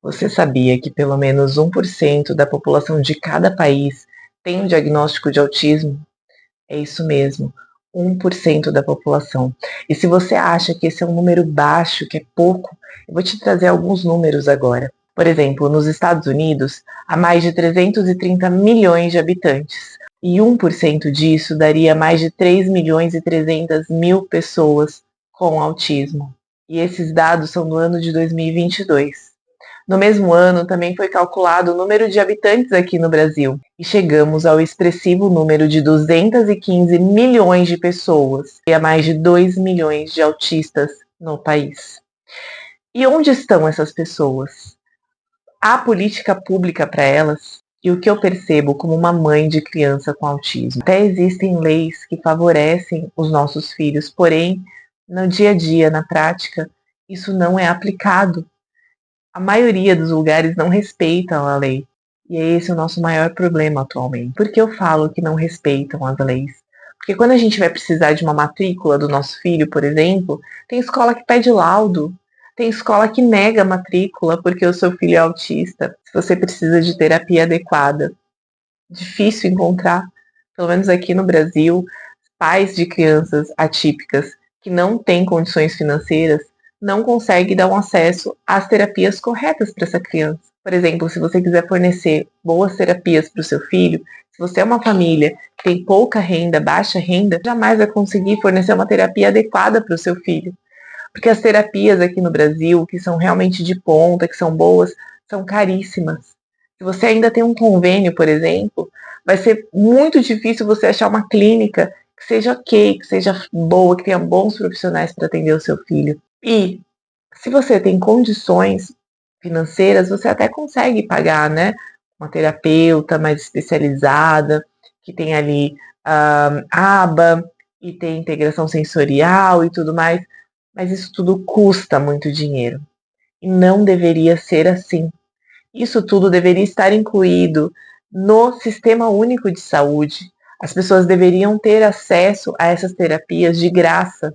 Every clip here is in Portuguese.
Você sabia que pelo menos 1% da população de cada país tem um diagnóstico de autismo? É isso mesmo, 1% da população. E se você acha que esse é um número baixo, que é pouco, eu vou te trazer alguns números agora. Por exemplo, nos Estados Unidos, há mais de 330 milhões de habitantes. E 1% disso daria mais de 3 milhões e 300 mil pessoas com autismo. E esses dados são do ano de 2022. No mesmo ano, também foi calculado o número de habitantes aqui no Brasil e chegamos ao expressivo número de 215 milhões de pessoas e a mais de 2 milhões de autistas no país. E onde estão essas pessoas? Há política pública para elas? E o que eu percebo como uma mãe de criança com autismo? Até existem leis que favorecem os nossos filhos, porém, no dia a dia, na prática, isso não é aplicado. A maioria dos lugares não respeitam a lei. E é esse o nosso maior problema atualmente. Por que eu falo que não respeitam as leis? Porque quando a gente vai precisar de uma matrícula do nosso filho, por exemplo, tem escola que pede laudo, tem escola que nega a matrícula porque o seu filho é autista, se você precisa de terapia adequada. Difícil encontrar, pelo menos aqui no Brasil, pais de crianças atípicas que não têm condições financeiras não conseguem dar um acesso às terapias corretas para essa criança. Por exemplo, se você quiser fornecer boas terapias para o seu filho, se você é uma família que tem pouca renda, baixa renda, jamais vai conseguir fornecer uma terapia adequada para o seu filho. Porque as terapias aqui no Brasil, que são realmente de ponta, que são boas, são caríssimas. Se você ainda tem um convênio, por exemplo, vai ser muito difícil você achar uma clínica que seja ok, que seja boa, que tenha bons profissionais para atender o seu filho. E se você tem condições financeiras, você até consegue pagar, né? Uma terapeuta mais especializada, que tem ali aba e tem integração sensorial e tudo mais, mas isso tudo custa muito dinheiro. E não deveria ser assim. Isso tudo deveria estar incluído no Sistema Único de Saúde. As pessoas deveriam ter acesso a essas terapias de graça,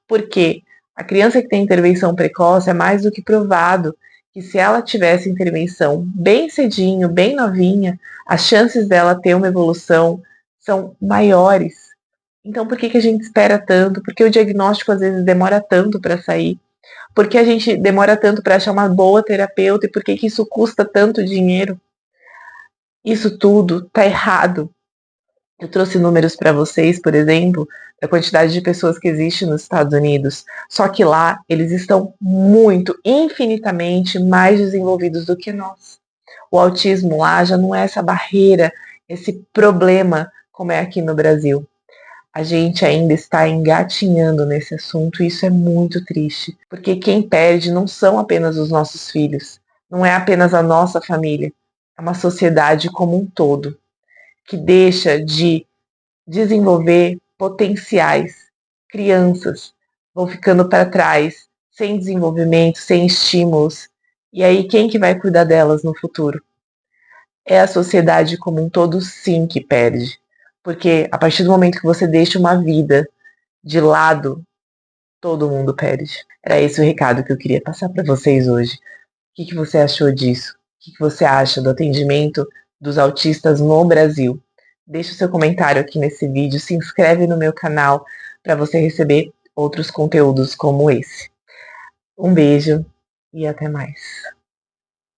porque a criança que tem intervenção precoce é mais do que provado que se ela tivesse intervenção bem cedinho, bem novinha, as chances dela ter uma evolução são maiores. Então, por que a gente espera tanto? Por que o diagnóstico às vezes demora tanto para sair? Por que a gente demora tanto para achar uma boa terapeuta e por que isso custa tanto dinheiro? Isso tudo está errado. Eu trouxe números para vocês, por exemplo, da quantidade de pessoas que existe nos Estados Unidos. Só que lá eles estão muito, infinitamente mais desenvolvidos do que nós. O autismo lá já não é essa barreira, esse problema como é aqui no Brasil. A gente ainda está engatinhando nesse assunto e isso é muito triste, porque quem perde não são apenas os nossos filhos, não é apenas a nossa família, é uma sociedade como um todo, que deixa de desenvolver potenciais. Crianças vão ficando para trás, sem desenvolvimento, sem estímulos. E aí quem que vai cuidar delas no futuro? É a sociedade como um todo, sim, que perde. Porque a partir do momento que você deixa uma vida de lado, todo mundo perde. Era esse o recado que eu queria passar para vocês hoje. O que você achou disso? O que você acha do atendimento dos autistas no Brasil? Deixe o seu comentário aqui nesse vídeo, se inscreve no meu canal para você receber outros conteúdos como esse. Um beijo e até mais.